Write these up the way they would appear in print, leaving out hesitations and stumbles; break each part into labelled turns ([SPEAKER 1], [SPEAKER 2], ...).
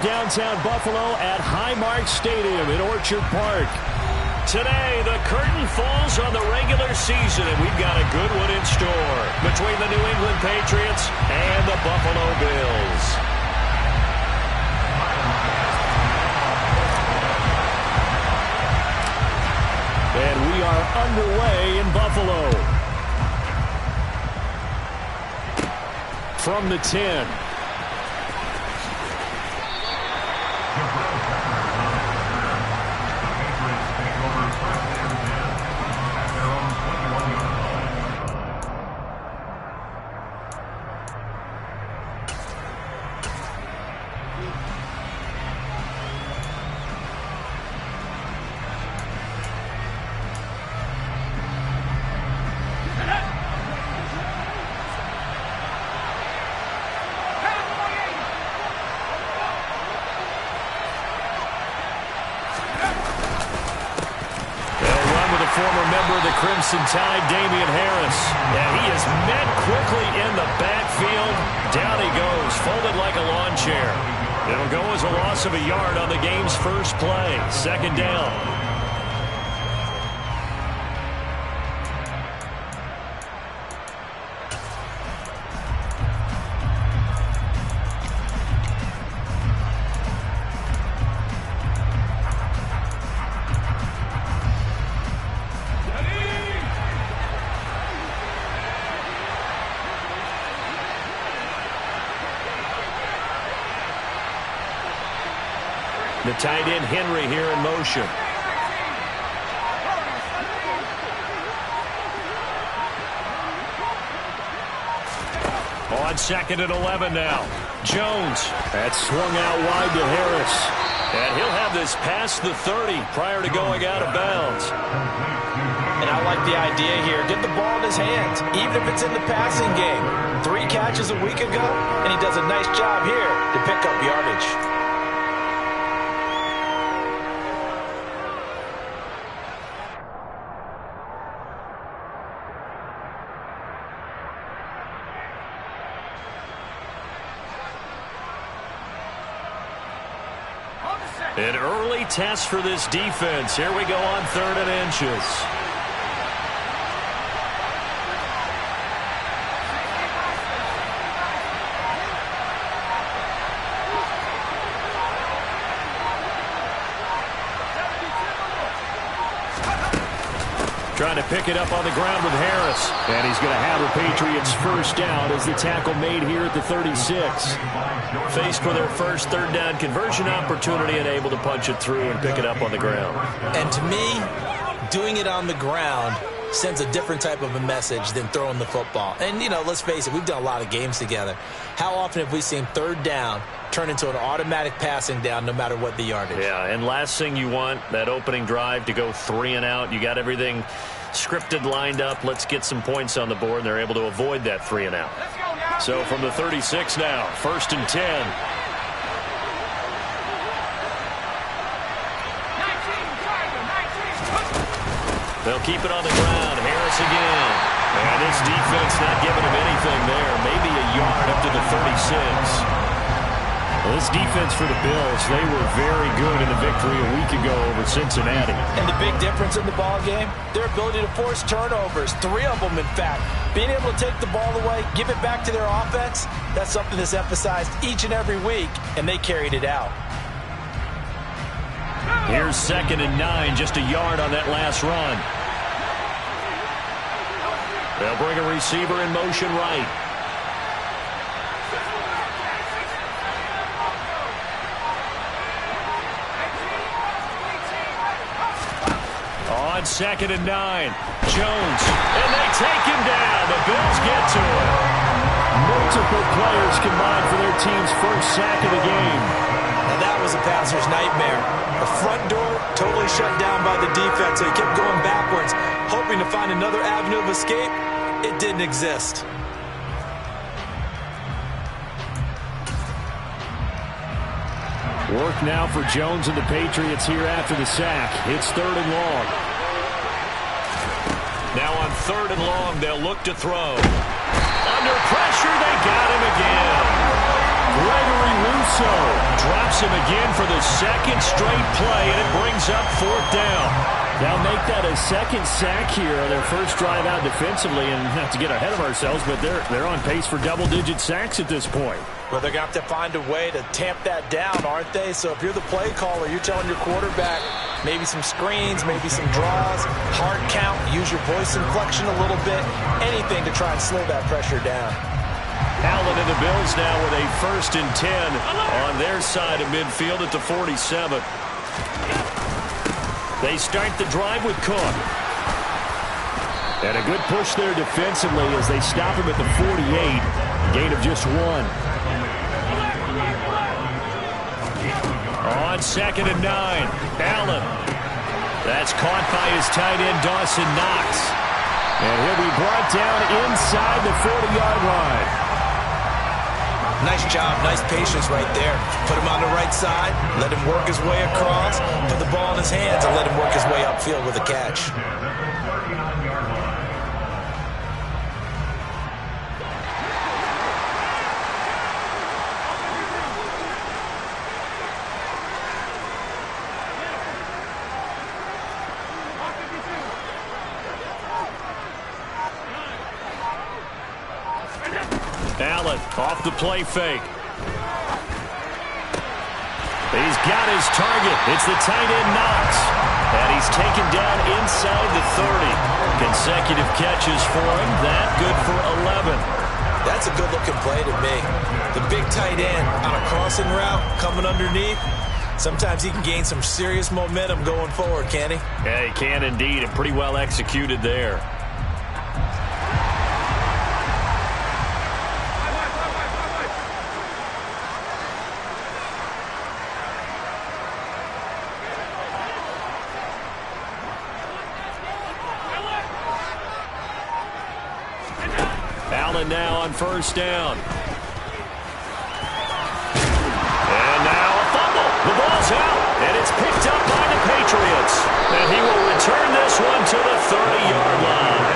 [SPEAKER 1] Downtown Buffalo at Highmark Stadium in Orchard Park. Today, the curtain falls on the regular season, and we've got a good one in store between the New England Patriots and the Buffalo Bills. And we are underway in Buffalo. From the 10. Former member of the Crimson Tide, Damian Harris. Yeah, he is met quickly in the backfield. Down he goes, folded like a lawn chair. It'll go as a loss of a yard on the game's first play. Second down. The tight end Henry here in motion. On 2nd and 11 now. Jones. That's swung out wide to Harris. And he'll have this past the 30 prior to going out of bounds.
[SPEAKER 2] And I like the idea here. Get the ball in his hands, even if it's in the passing game. 3 catches a week ago, and he does a nice job here to pick up yardage.
[SPEAKER 1] An early test for this defense. Here we go on 3rd and inches. Trying to pick it up on the ground with Harris. And he's going to have a Patriots first down as the tackle made here at the 36. Faced with their first 3rd down conversion opportunity and able to punch it through and pick it up on the ground.
[SPEAKER 2] And to me, doing it on the ground sends a different type of a message than throwing the football. And, you know, let's face it, we've done a lot of games together. How often have we seen 3rd down turn into an automatic passing down no matter what the yardage?
[SPEAKER 1] Yeah, and last thing you want, that opening drive to go 3 and out. You got everything scripted, lined up. Let's get some points on the board, and they're able to avoid that 3 and out. So from the 36 now, 1st and 10. They'll keep it on the ground. Harris again. And this defense not giving him anything there. Maybe a yard up to the 36. Well, this defense for the Bills, they were very good in the victory a week ago over Cincinnati.
[SPEAKER 2] And the big difference in the ball game, their ability to force turnovers, 3 of them in fact. Being able to take the ball away, give it back to their offense, that's something that's emphasized each and every week, and they carried it out.
[SPEAKER 1] Here's 2nd and 9, just a yard on that last run. They'll bring a receiver in motion right. On 2nd and 9, Jones, and they take him down. The Bills get to him. Multiple players combined for their team's first sack of the game.
[SPEAKER 2] And that was a passer's nightmare. The front door totally shut down by the defense. They kept going backwards, hoping to find another avenue of escape. It didn't exist.
[SPEAKER 1] Work now for Jones and the Patriots here after the sack. It's 3rd and long. Now on 3rd and long, they'll look to throw. Under pressure, they got him again. Drops him again for the second straight play, and it brings up fourth down.
[SPEAKER 3] They'll make that a second sack here on their first drive out defensively, and not to get ahead of ourselves, but they're on pace for double-digit sacks at this point.
[SPEAKER 2] Well, they're going to have to find a way to tamp that down, aren't they? So if you're the play caller, you're telling your quarterback maybe some screens, maybe some draws, hard count, use your voice inflection a little bit, anything to try and slow that pressure down.
[SPEAKER 1] Allen and the Bills now with a 1st and 10 on their side of midfield at the 47. They start the drive with Cook. And a good push there defensively as they stop him at the 48. Gain of just 1. On 2nd and 9. Allen. That's caught by his tight end, Dawson Knox. And he'll be brought down inside the 40-yard line.
[SPEAKER 2] Nice job, nice patience right there. Put him on the right side, let him work his way across, put the ball in his hands, and let him work his way upfield with a catch.
[SPEAKER 1] Allen off the play fake. He's got his target. It's the tight end Knox. And he's taken down inside the 30. Consecutive catches for him. That good for 11.
[SPEAKER 2] That's a good-looking play to me. The big tight end on a crossing route coming underneath. Sometimes he can gain some serious momentum going forward, can't he?
[SPEAKER 1] Yeah, he can indeed, and pretty well executed there. Allen now on 1st down. And now a fumble. The ball's out, and it's picked up by the Patriots. And he will return this one to the 30-yard line.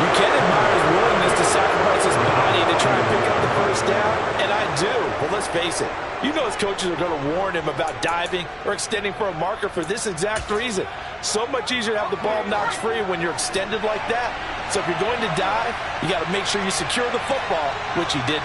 [SPEAKER 2] You can admire his willingness to sacrifice his body to try and pick up the 1st down, and I do. But let's face it, you know his coaches are going to warn him about diving or extending for a marker for this exact reason. So much easier to have the ball knocked free when you're extended like that. So if you're going to dive, you got to make sure you secure the football, which he didn't.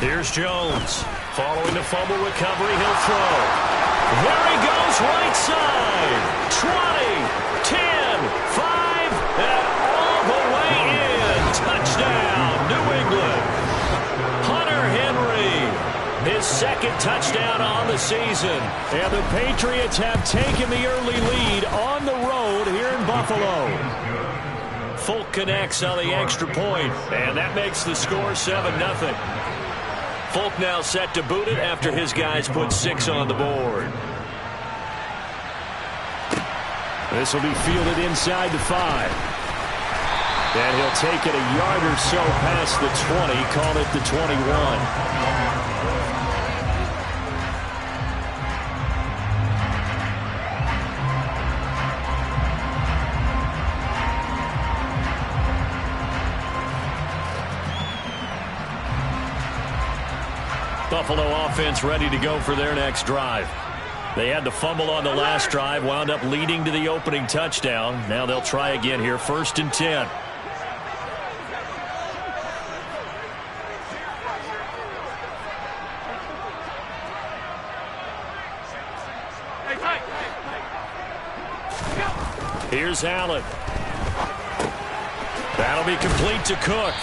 [SPEAKER 1] Here's Jones. Following the fumble recovery, he'll throw. There he goes, right side. 20, 10, 5, and all the way in. Touchdown, New England. Hunter Henry, his 2nd touchdown on the season.
[SPEAKER 3] And the Patriots have taken the early lead on the road here in Buffalo.
[SPEAKER 1] Folk connects on the extra point, and that makes the score 7-0. Folk now set to boot it after his guys put 6 on the board.
[SPEAKER 3] This will be fielded inside the 5. And he'll take it a yard or so past the 20, call it the 21.
[SPEAKER 1] Buffalo offense ready to go for their next drive. They had the fumble on the last drive, wound up leading to the opening touchdown. Now they'll try again here, 1st and 10. Here's Allen. That'll be complete to Cook.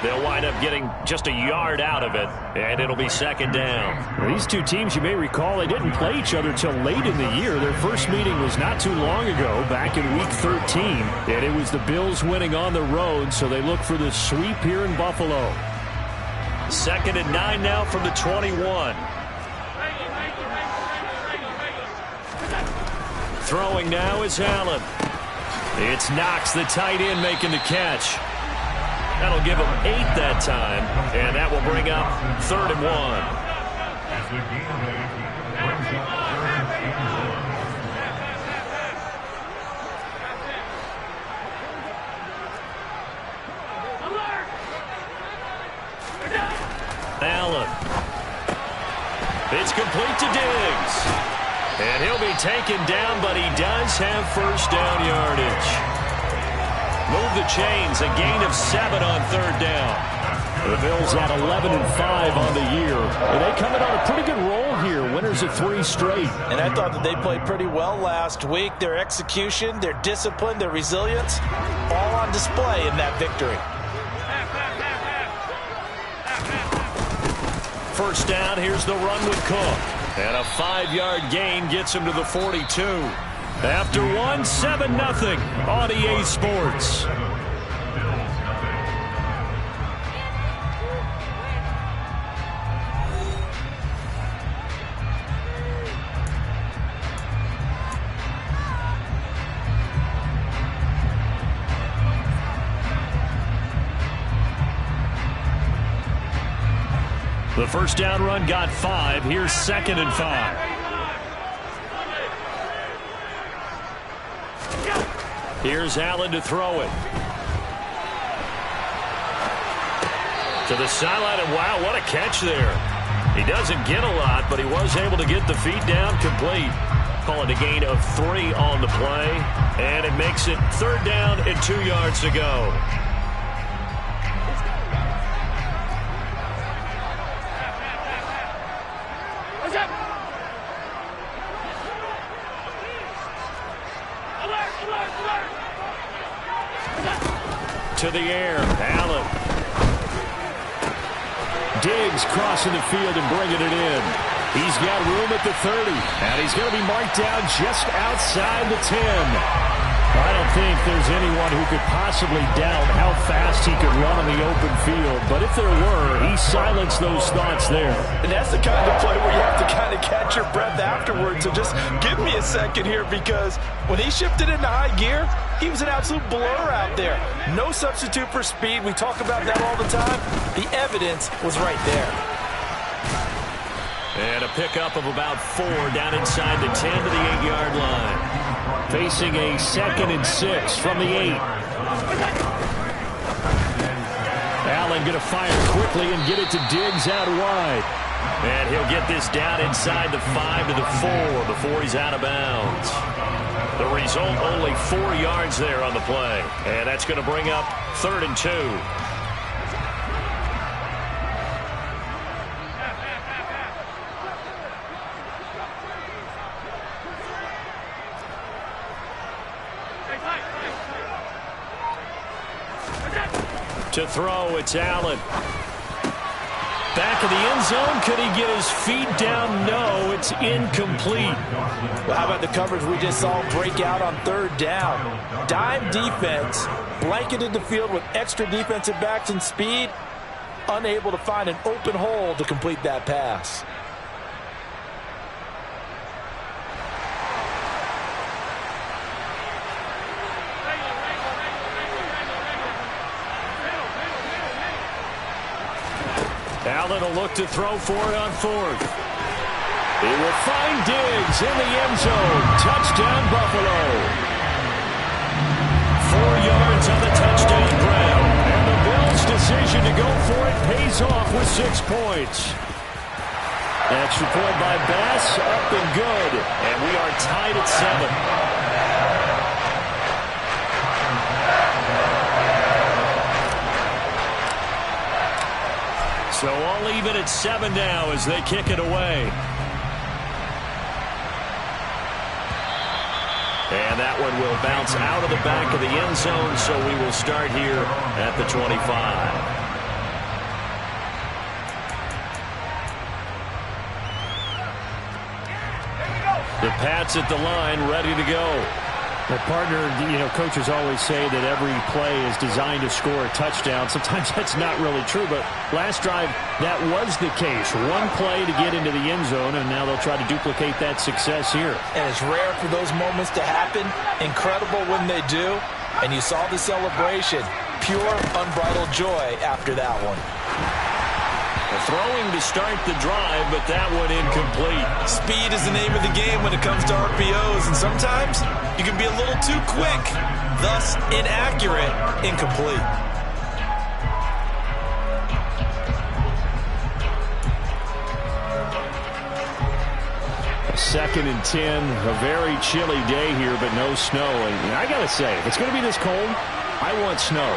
[SPEAKER 1] They'll wind up getting just a yard out of it, and it'll be 2nd down.
[SPEAKER 3] Well, these two teams, you may recall, they didn't play each other till late in the year. Their first meeting was not too long ago, back in Week 13. And it was the Bills winning on the road, so they look for the sweep here in Buffalo.
[SPEAKER 1] 2nd and 9 now from the 21. Throwing now is Allen. It's Knox, the tight end, making the catch. That'll give them 8 that time, and that will bring up 3rd and 1. Allen. It's complete to Diggs. And he'll be taken down, but he does have first down yardage. Move the chains, a gain of 7 on 3rd down.
[SPEAKER 3] The Bills at 11-5 on the year. And they come in on a pretty good roll here. Winners of 3 straight.
[SPEAKER 2] And I thought that they played pretty well last week. Their execution, their discipline, their resilience, all on display in that victory.
[SPEAKER 1] First down, here's the run with Cook. And a 5-yard gain gets him to the 42. After 1, 7-0 on EA Sports. The first down run got 5. Here's 2nd and 5. Here's Allen to throw it. To the sideline, and wow, what a catch there. He doesn't get a lot, but he was able to get the feet down complete. Call it a gain of 3 on the play, and it makes it 3rd down and 2 yards to go. To the air, Allen. Diggs crossing the field and bringing it in. He's got room at the 30, and he's going to be marked down just outside the 10. I don't think there's anyone who could possibly doubt how fast he could run on the open field, but if there were, he silenced those thoughts there.
[SPEAKER 2] And that's the kind of play where you have to kind of catch your breath afterwards. So just give me a second here, because when he shifted into high gear, he was an absolute blur out there. No substitute for speed. We talk about that all the time. The evidence was right there.
[SPEAKER 1] And a pickup of about 4 down inside the 10 to the 8-yard line.
[SPEAKER 3] Facing a 2nd and 6 from the 8. Allen going to fire quickly and get it to Diggs out wide.
[SPEAKER 1] And he'll get this down inside the 5 to the 4 before he's out of bounds. The result, only 4 yards there on the play. And that's going to bring up 3rd and 2. To throw, it's Allen. Back of the end zone. Could he get his feet down? No, it's incomplete.
[SPEAKER 2] Well, how about the coverage we just saw break out on 3rd down? Dime defense, blanketed the field with extra defensive backs and speed, unable to find an open hole to complete that pass.
[SPEAKER 1] Allen will look to throw for it on 4th. He will find Diggs in the end zone. Touchdown, Buffalo. 4 yards on the touchdown grab. And the Bills' decision to go for it pays off with 6 points. Extra point by Bass, up and good. And we are tied at 7. So all even at 7 now as they kick it away. And that one will bounce out of the back of the end zone, so we will start here at the 25. The Pats at the line, ready to go.
[SPEAKER 3] Well, partner, coaches always say that every play is designed to score a touchdown. Sometimes that's not really true, but last drive, that was the case. One play to get into the end zone, and now they'll try to duplicate that success here.
[SPEAKER 2] And it's rare for those moments to happen. Incredible when they do. And you saw the celebration. pure, unbridled joy after that one.
[SPEAKER 1] Throwing to start the drive, but that one incomplete.
[SPEAKER 2] Speed is the name of the game when it comes to RPOs, and sometimes you can be a little too quick, thus inaccurate, incomplete.
[SPEAKER 3] Second and 10, a very chilly day here, but no snow. And I got to say, if it's going to be this cold, I want snow.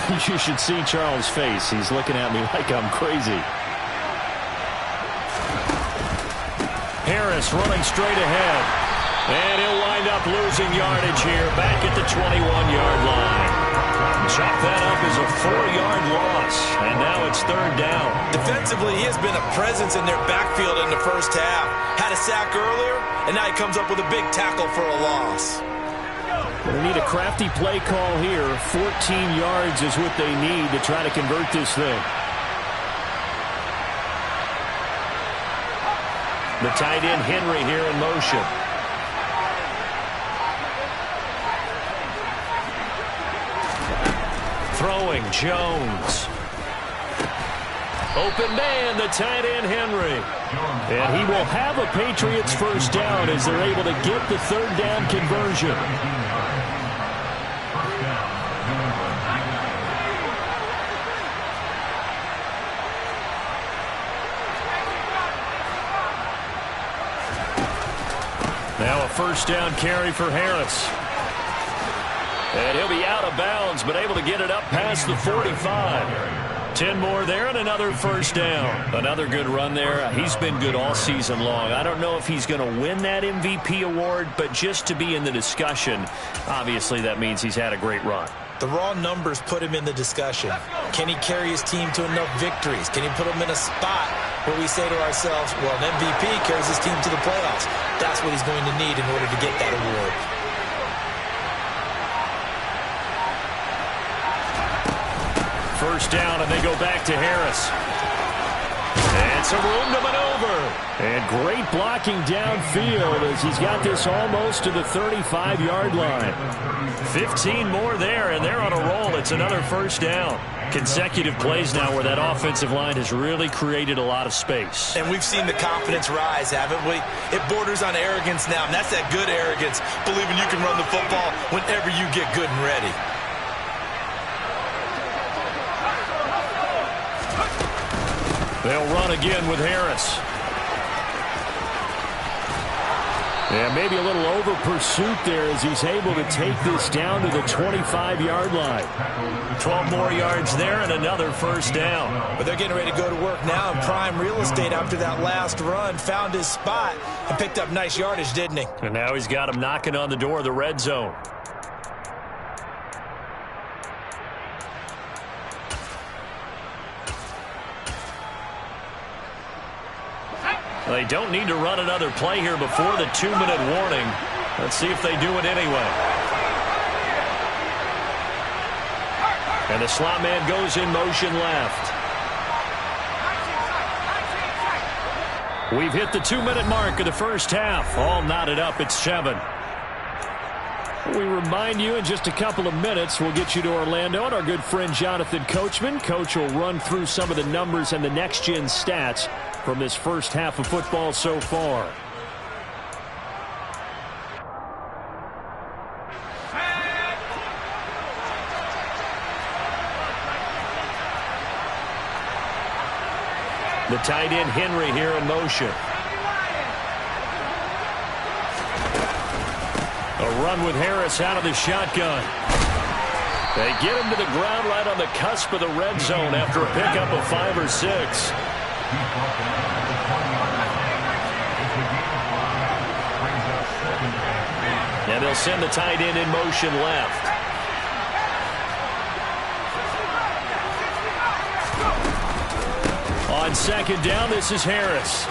[SPEAKER 3] You should see Charles' face. He's looking at me like I'm crazy.
[SPEAKER 1] Harris running straight ahead. And he'll wind up losing yardage here back at the 21-yard line. Chalk that up as a 4-yard loss. And now it's third down.
[SPEAKER 2] Defensively, he has been a presence in their backfield in the first half. Had a sack earlier, and now he comes up with a big tackle for a loss.
[SPEAKER 3] They need a crafty play call here. 14 yards is what they need to try to convert this thing.
[SPEAKER 1] The tight end Henry here in motion. Throwing Jones. Open man, the tight end Henry.
[SPEAKER 3] And he will have a Patriots first down as they're able to get the third down conversion.
[SPEAKER 1] Now a first down carry for Harris. And he'll be out of bounds, but able to get it up past the 45. 10 more there and another first down. Another good run there. He's been good all season long. I don't know if he's going to win that MVP award, but just to be in the discussion, obviously that means he's had a great run.
[SPEAKER 2] The raw numbers put him in the discussion. Can he carry his team to enough victories? Can he put him in a spot where we say to ourselves, well, an MVP carries his team to the playoffs. That's what he's going to need in order to get that award.
[SPEAKER 1] First down, and they go back to Harris. And some room to maneuver.
[SPEAKER 3] And great blocking downfield as he's got this almost to the 35-yard line.
[SPEAKER 1] 15 more there, and they're on a roll. It's another first down. Consecutive plays now where that offensive line has really created a lot of space.
[SPEAKER 2] And we've seen the confidence rise, haven't we? It borders on arrogance now, and that's that good arrogance, believing you can run the football whenever you get good and ready.
[SPEAKER 1] They'll run again with Harris.
[SPEAKER 3] Yeah, maybe a little over pursuit there as he's able to take this down to the 25-yard line.
[SPEAKER 1] 12 more yards there and another first down.
[SPEAKER 2] But they're getting ready to go to work now in prime real estate after that last run. Found his spot and picked up nice yardage, didn't he?
[SPEAKER 1] And now he's got him knocking on the door of the red zone. They don't need to run another play here before the 2-minute warning. Let's see if they do it anyway. And the slot man goes in motion left. We've hit the 2-minute mark of the first half. All knotted up at 7.
[SPEAKER 3] We remind you in just a couple of minutes we'll get you to Orlando and our good friend Jonathan Coachman. Coach will run through some of the numbers and the next-gen stats from this first half of football so far.
[SPEAKER 1] The tight end Henry here in motion. A run with Harris out of the shotgun. They get him to the ground right on the cusp of the red zone after a pickup of 5 or 6. And they'll send the tight end in motion left. On second down, this is Harris.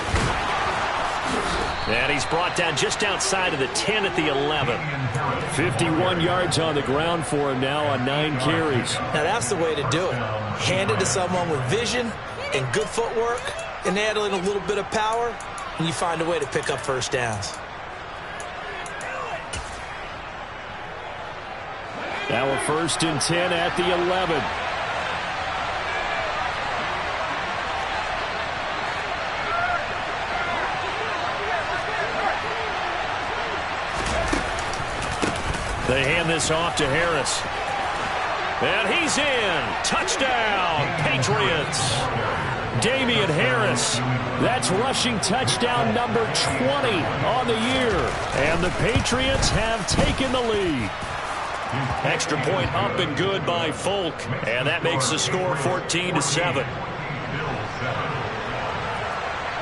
[SPEAKER 1] And he's brought down just outside of the 10 at the 11.
[SPEAKER 3] 51 yards on the ground for him now on 9 carries.
[SPEAKER 2] Now that's the way to do it. Hand it to someone with vision and good footwork and add in a little bit of power, and you find a way to pick up first downs.
[SPEAKER 3] Now a 1st and 10 at the 11.
[SPEAKER 1] They hand this off to Harris. And he's in. Touchdown, Patriots.
[SPEAKER 3] Damian Harris. That's rushing touchdown number 20 on the year. And the Patriots have taken the lead.
[SPEAKER 1] Extra point up and good by Folk. And that makes the score 14-7.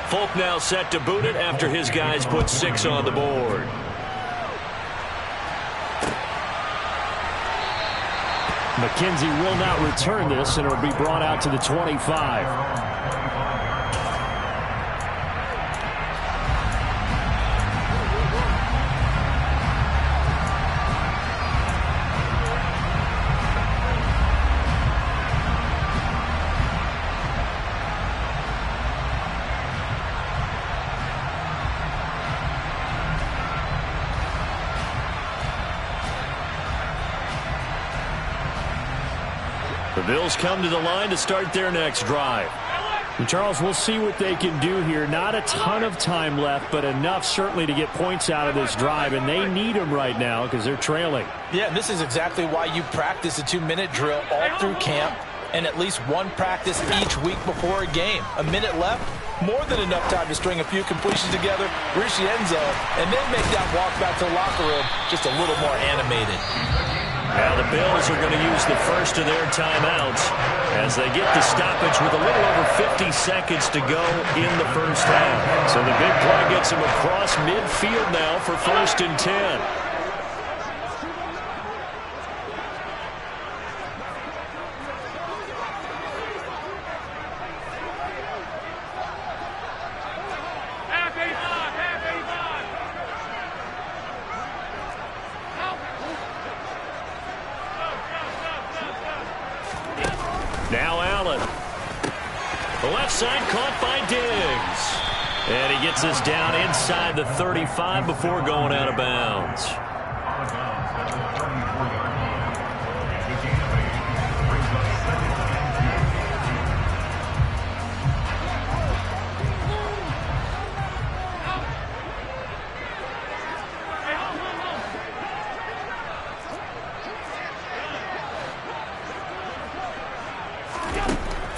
[SPEAKER 1] Folk now set to boot it after his guys put 6 on the board.
[SPEAKER 3] McKenzie will not return this, and it will be brought out to the 25.
[SPEAKER 1] The Bills come to the line to start their next drive.
[SPEAKER 3] And Charles, we'll see what they can do here. Not a ton of time left, but enough certainly to get points out of this drive, and they need them right now because they're trailing.
[SPEAKER 2] Yeah, this is exactly why you practice a 2-minute drill all through camp and at least one practice each week before a game. A minute left, more than enough time to string a few completions together, reach the end zone, and then make that walk back to the locker room just a little more animated.
[SPEAKER 1] Now the Bills are going to use the first of their timeouts as they get the stoppage with a little over 50 seconds to go in the first half. So the big play gets them across midfield now for 1st and 10. Now Allen. The left side caught by Diggs. And he gets us down inside the 35 before going out of bounds.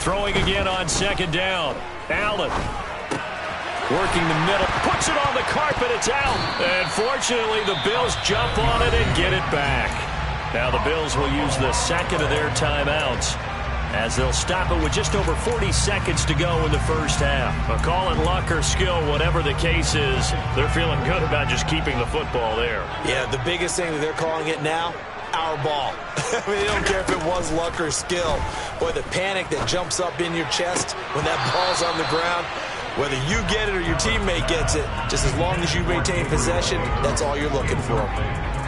[SPEAKER 1] Throwing again on 2nd down. Allen working the middle, puts it on the carpet, it's out. And fortunately, the Bills jump on it and get it back. Now the Bills will use the 2nd of their timeouts as they'll stop it with just over 40 seconds to go in the first half. But call it luck or skill, whatever the case is, they're feeling good about just keeping the football there.
[SPEAKER 2] Yeah, the biggest thing that they're calling it now, our ball. I mean, they don't care if it was luck or skill. Boy, the panic that jumps up in your chest when that ball's on the ground, whether you get it or your teammate gets it, just as long as you maintain possession, that's all you're looking for.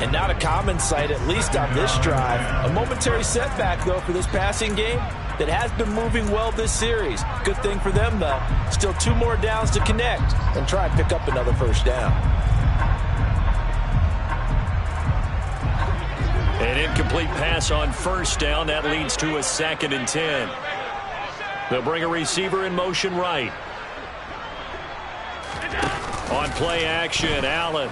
[SPEAKER 2] And not a common sight, at least on this drive. A momentary setback, though, for this passing game that has been moving well this series. Good thing for them, though. Still 2 more downs to connect and try and pick up another first down.
[SPEAKER 1] An incomplete pass on 1st down. That leads to a 2nd and 10. They'll bring a receiver in motion right. On play action, Allen.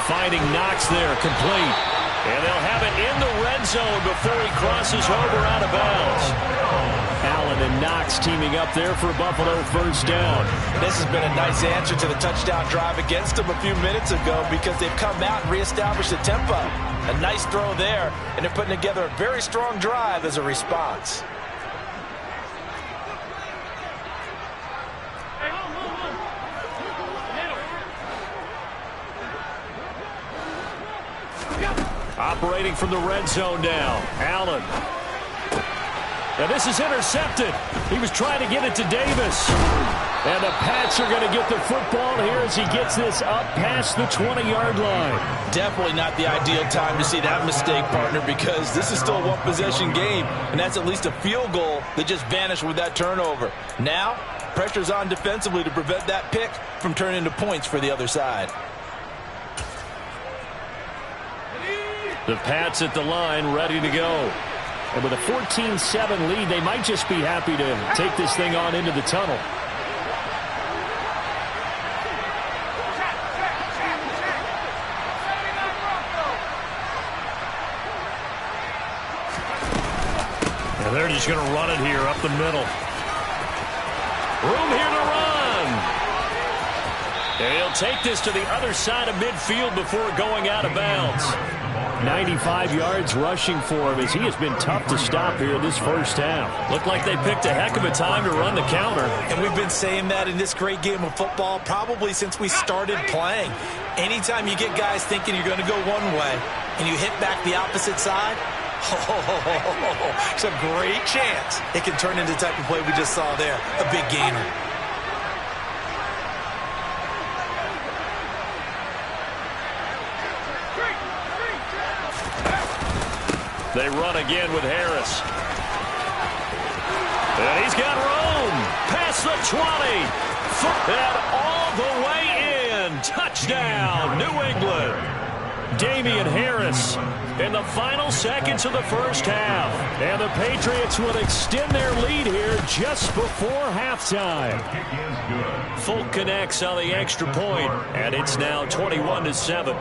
[SPEAKER 1] Finding Knox there, complete. And they'll have it in the red zone before he crosses over out of bounds.
[SPEAKER 3] Allen and Knox teaming up there for Buffalo 1st down.
[SPEAKER 2] This has been a nice answer to the touchdown drive against them a few minutes ago because they've come out and reestablished the tempo. A nice throw there, and they're putting together a very strong drive as a response.
[SPEAKER 1] Operating from the red zone now, Allen. Now this is intercepted. He was trying to get it to Davis. And the Pats are going to get the football here as he gets this up past the 20-yard line.
[SPEAKER 2] Definitely not the ideal time to see that mistake, partner, because this is still a one-possession game, and that's at least a field goal that just vanished with that turnover. Now, pressure's on defensively to prevent that pick from turning into points for the other side.
[SPEAKER 1] The Pats at the line, ready to go.
[SPEAKER 3] And with a 14-7 lead, they might just be happy to take this thing on into the tunnel.
[SPEAKER 1] And they're just going to run it here up the middle. Room here to run. And he'll take this to the other side of midfield before going out of bounds.
[SPEAKER 3] 95 yards rushing for him as he has been tough to stop here this first half.
[SPEAKER 1] Looked like they picked a heck of a time to run the counter.
[SPEAKER 2] And we've been saying that in this great game of football probably since we started playing. Anytime you get guys thinking you're going to go one way and you hit back the opposite side, it's a great chance it can turn into the type of play we just saw there, a big gainer.
[SPEAKER 1] They run again with Harris. And he's got room. Past the 20. And all the way in. Touchdown, New England. Damian Harris in the final seconds of the first half.
[SPEAKER 3] And the Patriots will extend their lead here just before halftime.
[SPEAKER 1] Folk connects on the extra point, and it's now 21-7.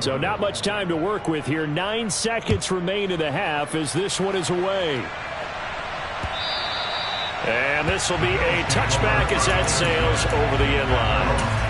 [SPEAKER 3] So not much time to work with here. 9 seconds remain in the half as this one is away.
[SPEAKER 1] And this will be a touchback as that sails over the end line.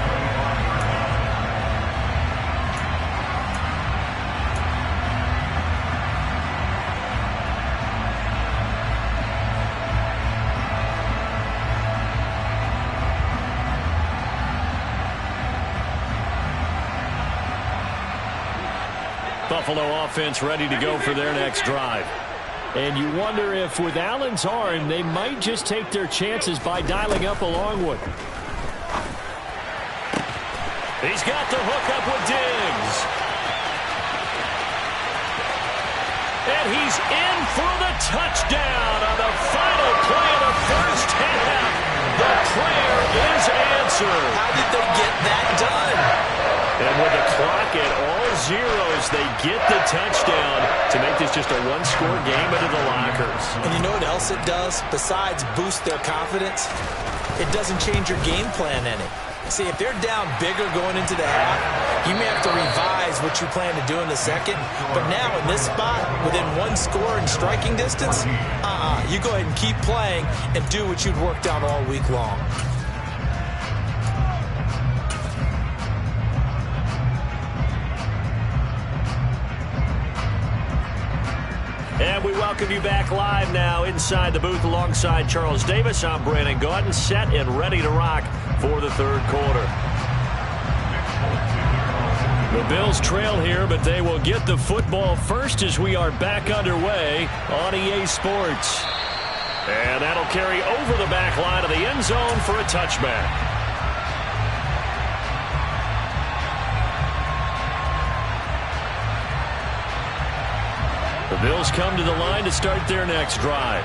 [SPEAKER 1] Buffalo offense ready to go for their next drive.
[SPEAKER 3] And you wonder if with Allen's arm, they might just take their chances by dialing up a long one.
[SPEAKER 1] He's got the hook up with Diggs. And he's in for the touchdown on the final play of the first half. The prayer is answered.
[SPEAKER 2] How did they get that done?
[SPEAKER 1] And with the clock at all zeros, they get the touchdown to make this just a one-score game into the lockers.
[SPEAKER 2] And you know what else it does? Besides boost their confidence, it doesn't change your game plan any. See, if they're down bigger going into the half, you may have to revise what you plan to do in the second. But now in this spot, within one score and striking distance, you go ahead and keep playing and do what you'd worked out all week long.
[SPEAKER 1] And we welcome you back live now inside the booth alongside Charles Davis. I'm Brandon Gaudin, set and ready to rock for the third quarter. The Bills trail here, but they will get the football first as we are back underway on EA Sports. And that'll carry over the back line of the end zone for a touchback. The Bills come to the line to start their next drive.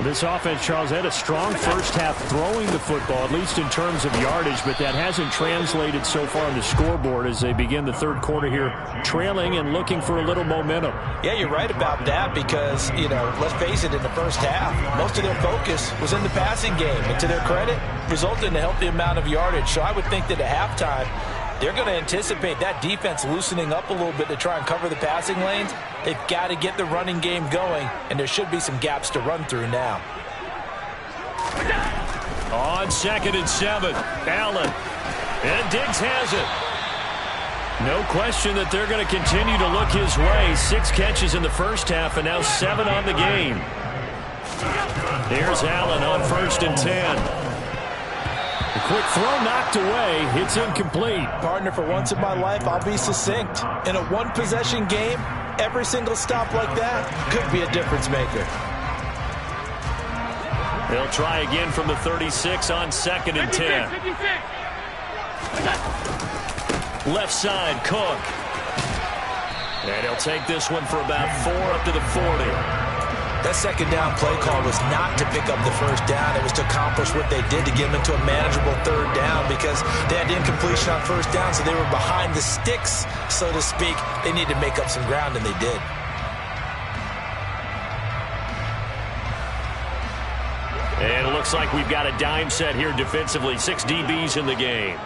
[SPEAKER 3] This offense, Charles, had a strong first half throwing the football, at least in terms of yardage, but that hasn't translated so far on the scoreboard as they begin the third quarter here, trailing and looking for a little momentum.
[SPEAKER 2] Yeah, you're right about that because, let's face it, in the first half, most of their focus was in the passing game. And to their credit, resulted in a healthy amount of yardage. So I would think that at halftime, they're going to anticipate that defense loosening up a little bit to try and cover the passing lanes. They've got to get the running game going, and there should be some gaps to run through now.
[SPEAKER 1] On 2nd and 7, Allen. And Diggs has it. No question that they're going to continue to look his way. 6 catches in the first half, and now 7 on the game. Here's Allen on 1st and 10.
[SPEAKER 3] A quick throw knocked away. It's incomplete.
[SPEAKER 2] Partner, for once in my life, I'll be succinct. In a one-possession game, every single stop like that could be a difference maker.
[SPEAKER 1] They'll try again from the 36 on 2nd and 10. Left side, Cook. And he'll take this one for about 4 up to the 40.
[SPEAKER 2] That second down play call was not to pick up the first down. It was to accomplish what they did to get them into a manageable third down because they had incompletion on first down, so they were behind the sticks, so to speak. They needed to make up some ground, and they did.
[SPEAKER 1] And it looks like we've got a dime set here defensively. 6 DBs in the game.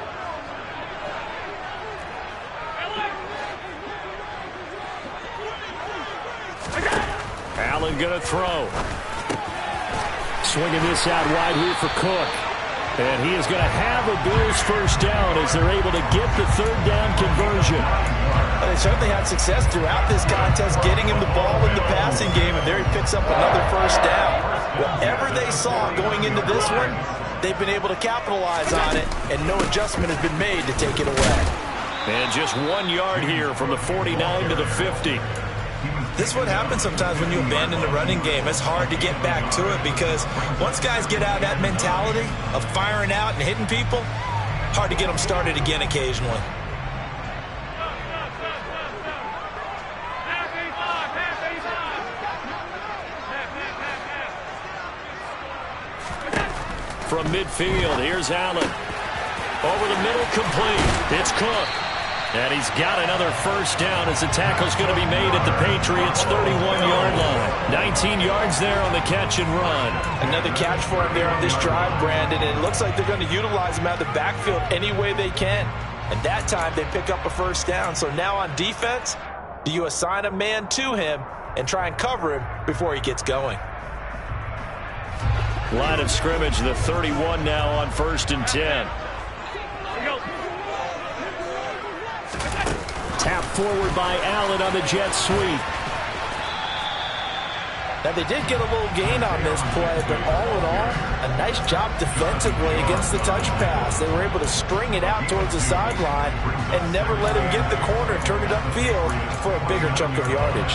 [SPEAKER 1] Allen going to throw.
[SPEAKER 3] Swinging this out wide here for Cook. And he is going to have a Bills first down as they're able to get the third down conversion.
[SPEAKER 2] Well, they certainly had success throughout this contest getting him the ball in the passing game, and there he picks up another first down. Whatever they saw going into this one, they've been able to capitalize on it, and no adjustment has been made to take it away.
[SPEAKER 1] And just 1 yard here from the 49 to the 50.
[SPEAKER 2] This is what happens sometimes when you abandon the running game. It's hard to get back to it because once guys get out of that mentality of firing out and hitting people, hard to get them started again occasionally.
[SPEAKER 1] From midfield, here's Allen. Over the middle, complete. It's Cook. And he's got another first down as the tackle's going to be made at the Patriots' 31-yard line. 19 yards there on the catch and run.
[SPEAKER 2] Another catch for him there on this drive, Brandon, and it looks like they're going to utilize him out of the backfield any way they can. And that time they pick up a first down. So now on defense, do you assign a man to him and try and cover him before he gets going?
[SPEAKER 1] Line of scrimmage, the 31 now on 1st and 10.
[SPEAKER 3] Tap forward by Allen on the jet sweep.
[SPEAKER 2] Now, they did get a little gain on this play, but all in all, a nice job defensively against the touch pass. They were able to string it out towards the sideline and never let him get the corner and turn it upfield for a bigger chunk of yardage.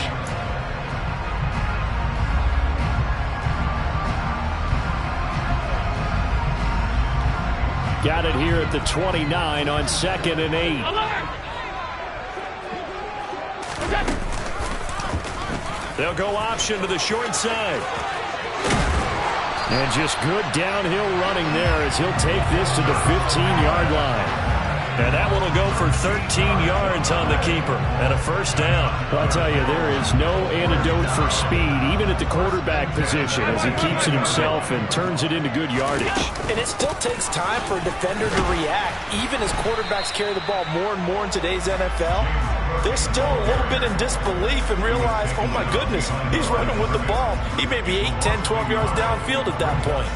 [SPEAKER 3] Got it here at the 29 on 2nd and 8.
[SPEAKER 1] They'll go option to the short side.
[SPEAKER 3] And just good downhill running there as he'll take this to the 15-yard line.
[SPEAKER 1] And that one will go for 13 yards on the keeper and a first down.
[SPEAKER 3] Well, I'll tell you, there is no antidote for speed, even at the quarterback position, as he keeps it himself and turns it into good yardage.
[SPEAKER 2] And it still takes time for a defender to react, even as quarterbacks carry the ball more and more in today's NFL. They're still a little bit in disbelief and realize, oh my goodness, he's running with the ball. He may be 8, 10, 12 yards downfield at that point.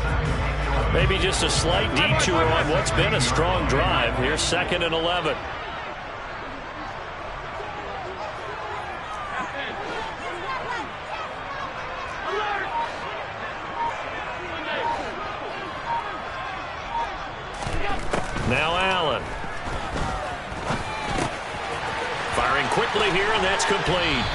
[SPEAKER 1] Maybe just a slight detour on what's been a strong drive. Here's 2nd and 11. Now Allen. Firing quickly here, and that's complete.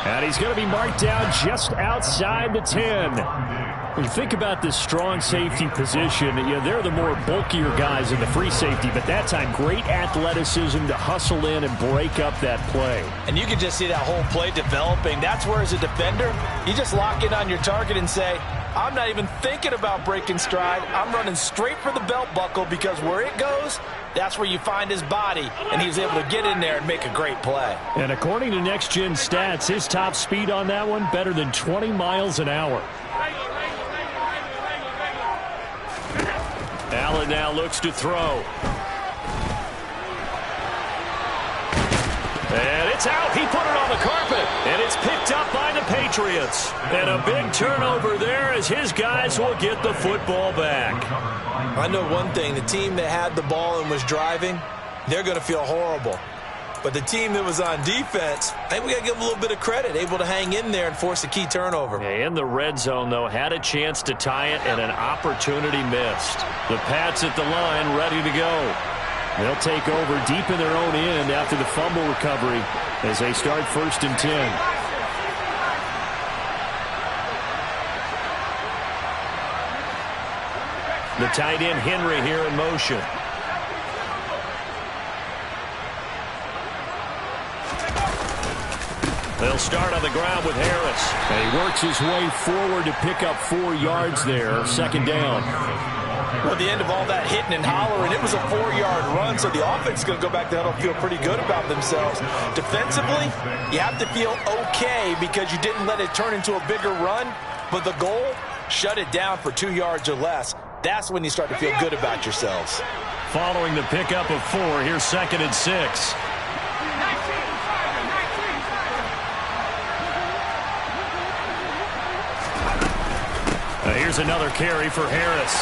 [SPEAKER 3] And he's going to be marked down just outside the 10. When you think about this strong safety position, they're the more bulkier guys in the free safety, but that time great athleticism to hustle in and break up that play.
[SPEAKER 2] And you can just see that whole play developing. That's where, as a defender, you just lock in on your target and say, I'm not even thinking about breaking stride. I'm running straight for the belt buckle because where it goes, that's where you find his body, and he was able to get in there and make a great play.
[SPEAKER 3] And according to Next Gen Stats, his top speed on that one, better than 20 miles an hour.
[SPEAKER 1] Allen now looks to throw. And it's out. He put it on the carpet. And it's picked up by the Patriots. And a big turnover there as his guys will get the football back.
[SPEAKER 2] I know one thing. The team that had the ball and was driving, they're going to feel horrible. But the team that was on defense, I think we got to give them a little bit of credit, able to hang in there and force a key turnover.
[SPEAKER 1] Yeah, in the red zone, though, had a chance to tie it and an opportunity missed. The Pats at the line ready to go.
[SPEAKER 3] They'll take over deep in their own end after the fumble recovery as they start 1st and 10.
[SPEAKER 1] The tight end Henry here in motion. They'll start on the ground with Harris.
[SPEAKER 3] And he works his way forward to pick up 4 yards there. Second down.
[SPEAKER 2] Well, at the end of all that hitting and hollering, it was a 4-yard run, so the offense is going to go back there and feel pretty good about themselves. Defensively, you have to feel okay because you didn't let it turn into a bigger run, but the goal, shut it down for 2 yards or less. That's when you start to feel good about yourselves.
[SPEAKER 1] Following the pickup of 4, here's 2nd and 6. Here's another carry for Harris.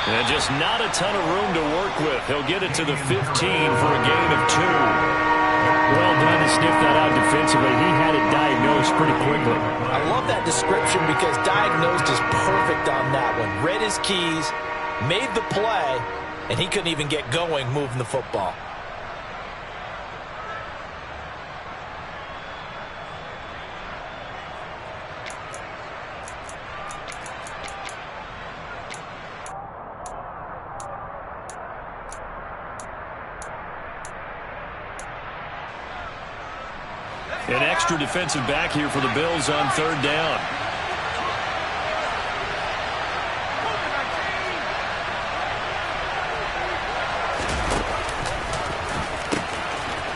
[SPEAKER 1] And just not a ton of room to work with. He'll get it to the 15 for a gain of 2.
[SPEAKER 3] Well done to sniff that out defensively. He had it diagnosed pretty quickly.
[SPEAKER 2] I love that description because diagnosed is perfect on that one. Read his keys, made the play, and he couldn't even get going moving the football.
[SPEAKER 1] An extra defensive back here for the Bills on 3rd down.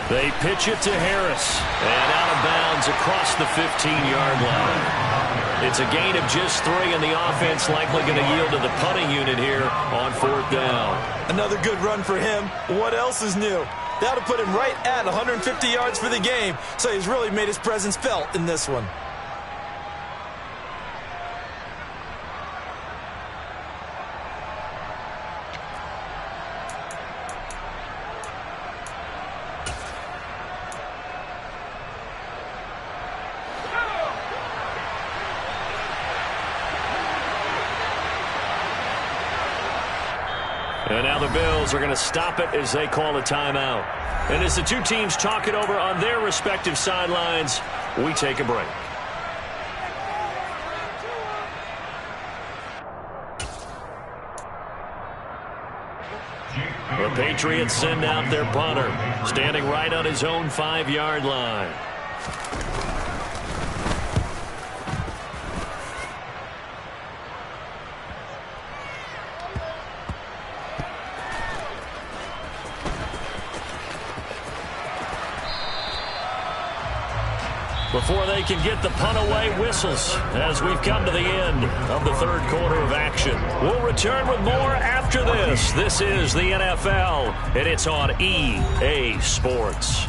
[SPEAKER 1] They pitch it to Harris. And out of bounds across the 15-yard line. It's a gain of just 3, and the offense likely going to yield to the punting unit here on 4th down.
[SPEAKER 2] Another good run for him. What else is new? That'll put him right at 150 yards for the game, so he's really made his presence felt in this one.
[SPEAKER 1] And now the Bills are going to stop it as they call a timeout. And as the two teams talk it over on their respective sidelines, we take a break. The Patriots send out their punter, standing right on his own 5-yard line. Before they can get the punt away, whistles as we've come to the end of the 3rd quarter of action. We'll return with more after this. This is the NFL, and it's on EA Sports.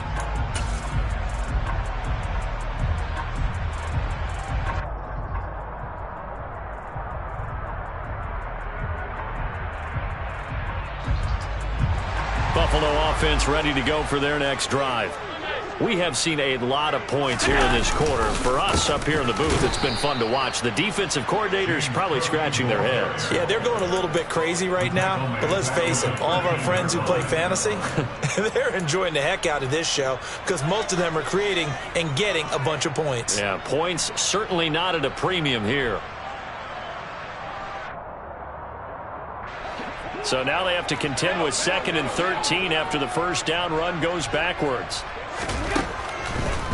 [SPEAKER 1] Buffalo offense ready to go for their next drive. We have seen a lot of points here in this quarter. For us up here in the booth, it's been fun to watch. The defensive coordinators probably scratching their heads.
[SPEAKER 2] Yeah, they're going a little bit crazy right now. But let's face it, all of our friends who play fantasy, they're enjoying the heck out of this show because most of them are creating and getting a bunch of points.
[SPEAKER 1] Yeah, points certainly not at a premium here. So now they have to contend with 2nd and 13 after the first down run goes backwards.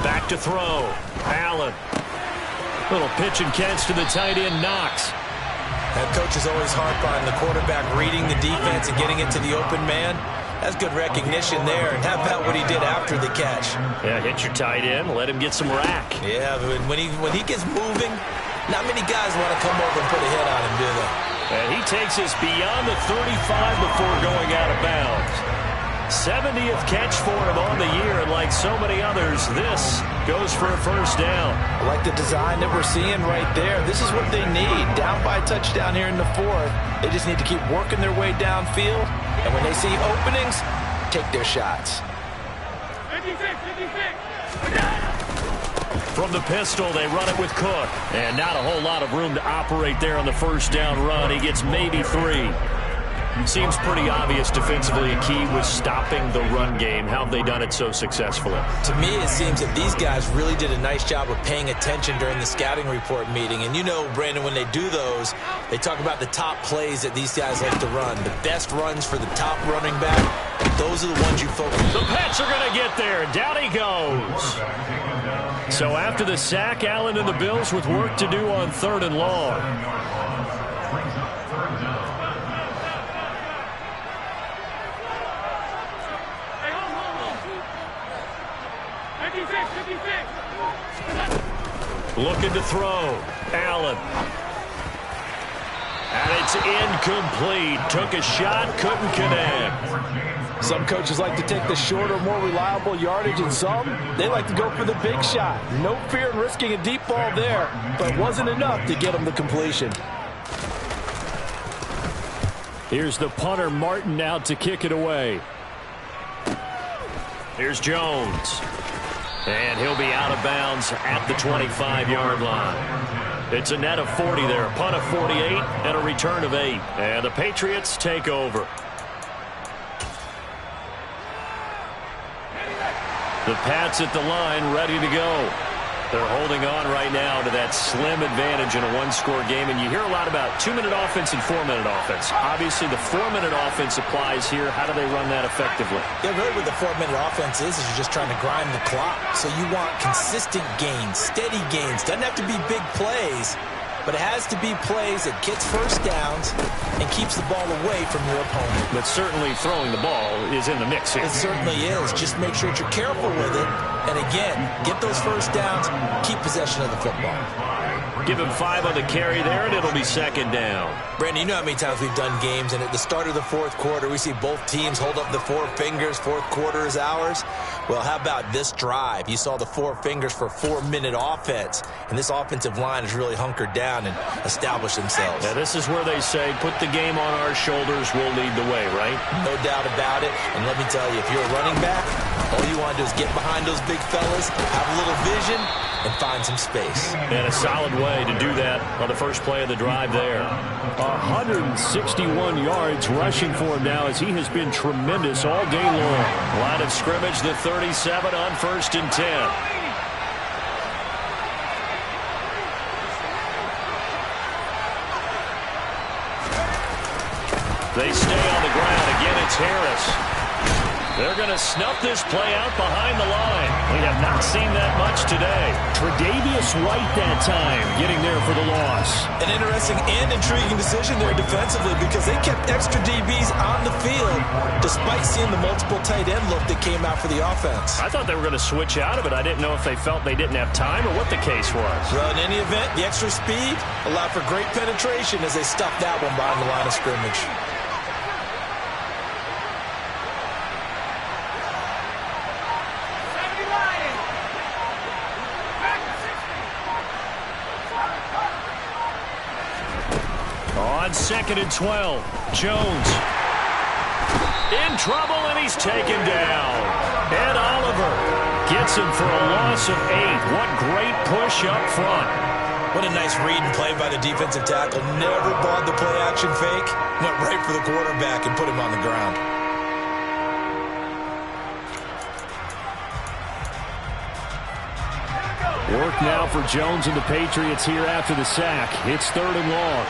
[SPEAKER 1] Back to throw. Allen. Little pitch and catch to the tight end, Knox.
[SPEAKER 2] That coach is always harp on the quarterback reading the defense and getting it to the open man. That's good recognition there. And how about what he did after the catch?
[SPEAKER 1] Yeah, hit your tight end. Let him get some rack.
[SPEAKER 2] Yeah, but when he gets moving, not many guys want to come over and put a hit on him, do they?
[SPEAKER 1] And he takes us beyond the 35 before going out of bounds. 70th catch for him on the year, and like so many others, this goes for a first down.
[SPEAKER 2] I like the design that we're seeing right there. This is what they need. Down by a touchdown here in the 4th. They just need to keep working their way downfield, and when they see openings, take their shots.
[SPEAKER 1] From the pistol, they run it with Cook. And not a whole lot of room to operate there on the first down run. He gets maybe 3. Seems pretty obvious defensively a key was stopping the run game. How have they done it so successfully?
[SPEAKER 2] To me, it seems that these guys really did a nice job of paying attention during the scouting report meeting. And you know, Brandon, when they do those, they talk about the top plays that these guys like to run. The best runs for the top running back, those are the ones you focus on.
[SPEAKER 1] The Pats are going to get there. Down he goes.
[SPEAKER 3] So after the sack, Allen and the Bills with work to do on 3rd and long. Looking to throw. Allen. And it's incomplete. Took a shot, couldn't connect.
[SPEAKER 2] Some coaches like to take the shorter, more reliable yardage, and some, they like to go for the big shot. No fear in risking a deep ball there, but wasn't enough to get him the completion.
[SPEAKER 3] Here's the punter, Martin, out to kick it away.
[SPEAKER 1] Here's Jones. And he'll be out of bounds at the 25-yard line. It's a net of 40 there, a punt of 48 and a return of 8. And the Patriots take over. The Pats at the line, ready to go. They're holding on right now to that slim advantage in a one-score game. And you hear a lot about 2-minute offense and 4-minute offense. Obviously, the 4-minute offense applies here. How do they run that effectively?
[SPEAKER 2] Yeah, really what the 4-minute offense is you're just trying to grind the clock. So you want consistent gains, steady gains. Doesn't have to be big plays, but it has to be plays that gets first downs and keeps the ball away from your opponent.
[SPEAKER 1] But certainly throwing the ball is in the mix here.
[SPEAKER 2] It certainly is. Just make sure that you're careful with it. And again, get those first downs, keep possession of the football.
[SPEAKER 1] Give him 5 on the carry there, and it'll be 2nd down.
[SPEAKER 2] Brandon, you know how many times we've done games, and at the start of the 4th quarter, we see both teams hold up the 4 fingers, 4th quarter is ours. Well, how about this drive? You saw the 4 fingers for 4-minute offense, and this offensive line has really hunkered down and established themselves.
[SPEAKER 1] Now, this is where they say, put the game on our shoulders, we'll lead the way, right?
[SPEAKER 2] No doubt about it, and let me tell you, if you're a running back, all you want to do is get behind those big fellas, have a little vision, and find some space.
[SPEAKER 1] And a solid way to do that on the first play of the drive there.
[SPEAKER 3] 161 yards rushing for him now as he has been tremendous all day long.
[SPEAKER 1] Line of scrimmage, the 37 on 1st and 10. They stay on the ground. Again, it's Harris. They're going to snuff this play out behind the line. We have not seen that much today.
[SPEAKER 3] Tre'Davious White that time getting there for the loss.
[SPEAKER 2] An interesting and intriguing decision there defensively because they kept extra DBs on the field despite seeing the multiple tight end look that came out for the offense.
[SPEAKER 1] I thought they were going to switch out of it. I didn't know if they felt they didn't have time or what the case was.
[SPEAKER 2] Well, in any event, the extra speed allowed for great penetration as they stuffed that one behind the line of scrimmage.
[SPEAKER 1] On 2nd and 12, Jones in trouble, and he's taken down. Ed Oliver gets him for a loss of 8. What great push up front.
[SPEAKER 2] What a nice read and play by the defensive tackle. Never bought the play-action fake. Went right for the quarterback and put him on the ground.
[SPEAKER 3] Work now for Jones and the Patriots here after the sack. It's 3rd and long.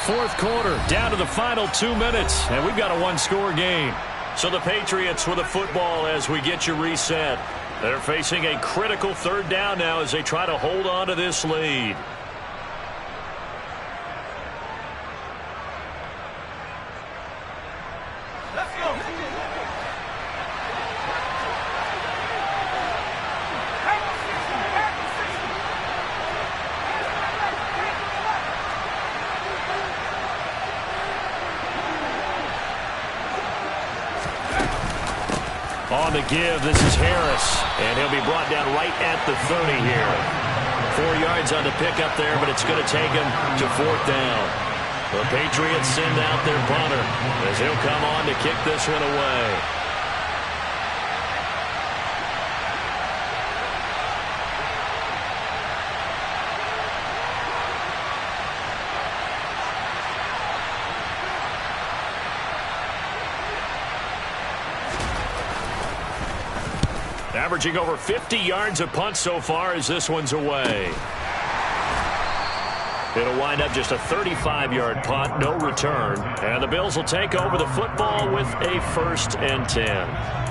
[SPEAKER 1] Fourth quarter, down to the final 2 minutes, and we've got a one-score game. So the Patriots with the football as we get you reset. They're facing a critical 3rd down now as they try to hold on to this lead. On the give, this is Harris, and he'll be brought down right at the 30 here. 4 yards on the pickup there, but it's going to take him to 4th down. The Patriots send out their punter as he'll come on to kick this one away. Averaging over 50 yards a punt so far as this one's away. It'll wind up just a 35-yard punt, no return. And the Bills will take over the football with a 1st and 10.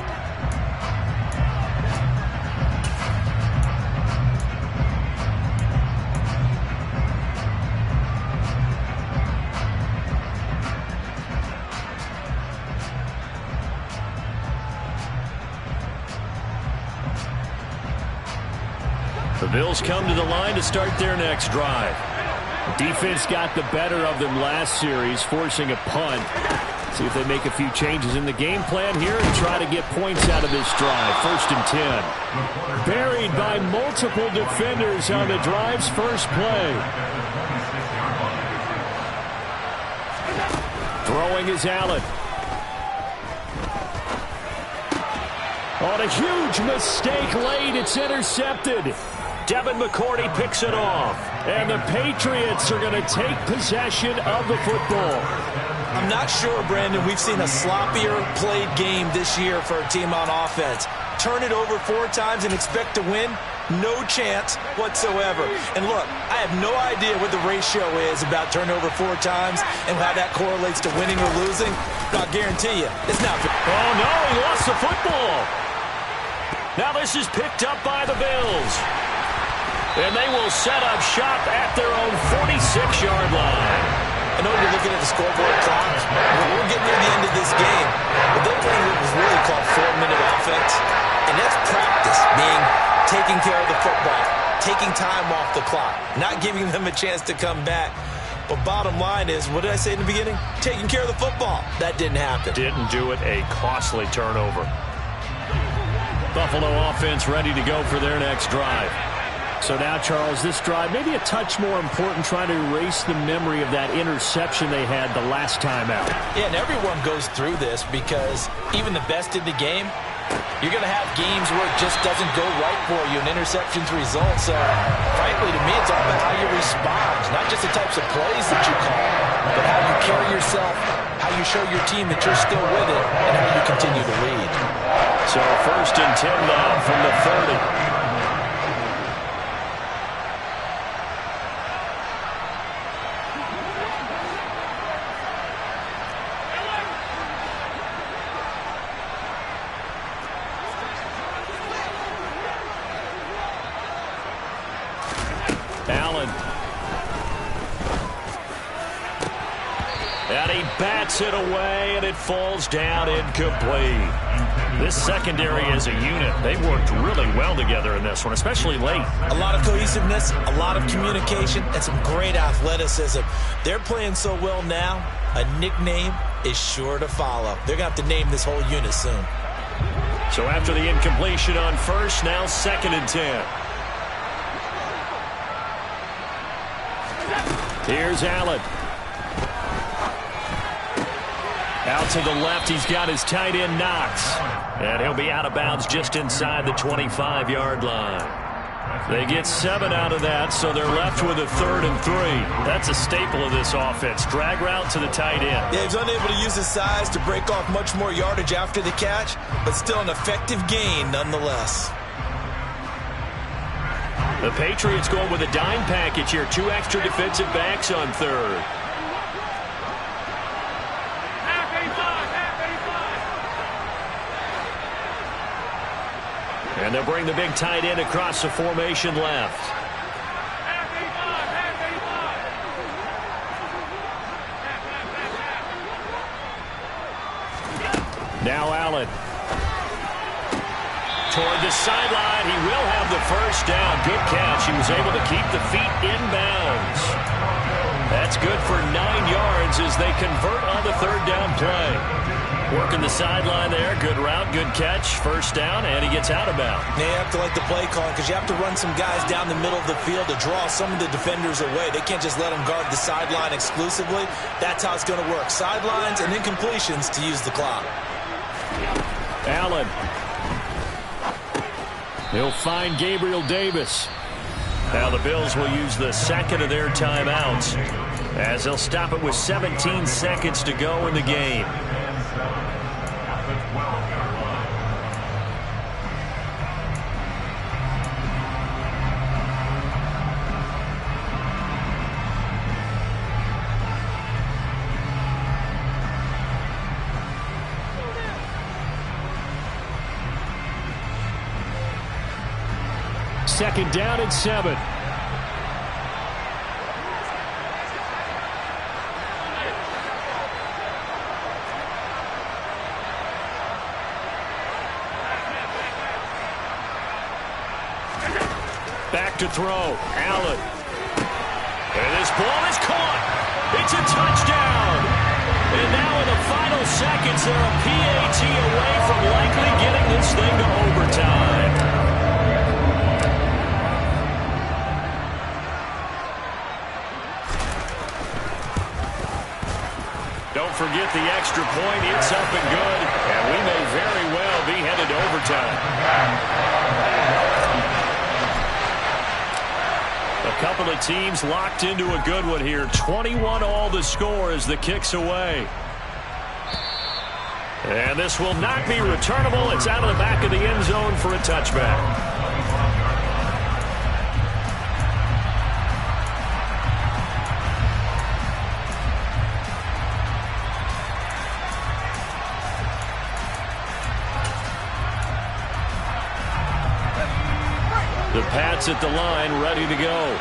[SPEAKER 1] The Bills come to the line to start their next drive. Defense got the better of them last series, forcing a punt. See if they make a few changes in the game plan here and try to get points out of this drive. 1st and 10. Buried by multiple defenders on the drive's first play. Throwing is Allen. On a huge mistake late, it's intercepted. Devin McCourty picks it off. And the Patriots are going to take possession of the football.
[SPEAKER 2] I'm not sure, Brandon, we've seen a sloppier played game this year for a team on offense. Turn it over 4 times and expect to win? No chance whatsoever. And look, I have no idea what the ratio is about turnover 4 times and how that correlates to winning or losing. But I'll guarantee you, it's not.
[SPEAKER 1] Oh, no, he lost the football. Now this is picked up by the Bills. And they will set up shop at their own 46-yard line.
[SPEAKER 2] I know you're looking at the scoreboard clock, but we're getting near the end of this game. But they're playing what was really called 4-minute offense. And that's practice, being taking care of the football, taking time off the clock, not giving them a chance to come back. But bottom line is, what did I say in the beginning? Taking care of the football. That didn't happen.
[SPEAKER 1] Didn't do it. A costly turnover. Buffalo offense ready to go for their next drive.
[SPEAKER 3] So now, Charles, this drive maybe a touch more important, trying to erase the memory of that interception they had the last time out.
[SPEAKER 2] Yeah, and everyone goes through this because even the best in the game, you're going to have games where it just doesn't go right for you and interceptions result. So, frankly, to me, it's all about how you respond, not just the types of plays that you call, but how you carry yourself, how you show your team that you're still with it, and how you continue to lead.
[SPEAKER 1] So 1st and 10 now from the 30. Allen. And he bats it away, and it falls down incomplete. This secondary as a unit, they've worked really well together in this one, especially late.
[SPEAKER 2] A lot of cohesiveness, a lot of communication, and some great athleticism. They're playing so well now, a nickname is sure to follow. They're going to have to name this whole unit soon.
[SPEAKER 1] So after the incompletion on 1st, now 2nd and 10. Here's Allen. Out to the left, he's got his tight end Knox. And he'll be out of bounds just inside the 25-yard line. They get 7 out of that, so they're left with a 3rd and 3. That's a staple of this offense. Drag route to the tight end.
[SPEAKER 2] Yeah, he's unable to use his size to break off much more yardage after the catch, but still an effective gain nonetheless.
[SPEAKER 1] The Patriots going with a dime package here. 2 extra defensive backs on 3rd. And they'll bring the big tight end across the formation left. Now Allen. Toward the sideline, he will have the 1st down. Good catch. He was able to keep the feet inbounds. That's good for 9 yards as they convert on the 3rd down play. Working the sideline there. Good route, good catch. 1st down, and he gets out of bounds.
[SPEAKER 2] They have to like the play call because you have to run some guys down the middle of the field to draw some of the defenders away. They can't just let them guard the sideline exclusively. That's how it's going to work. Sidelines and incompletions to use the clock.
[SPEAKER 3] Allen. He'll find Gabriel Davis.
[SPEAKER 1] Now the Bills will use the 2nd of their timeouts as they'll stop it with 17 seconds to go in the game.
[SPEAKER 3] Second down and 7. Back to throw. Allen. And this ball is caught. It's a touchdown. And now in the final seconds, they're a PAT away from likely getting this thing to overtime. Don't forget the extra point. It's up and good. And we may very well be headed to overtime. A couple of teams locked into a good one here. 21 all the score as the kick's away. And this will not be returnable. It's out of the back of the end zone for a touchback. The Pats at the line, ready to go.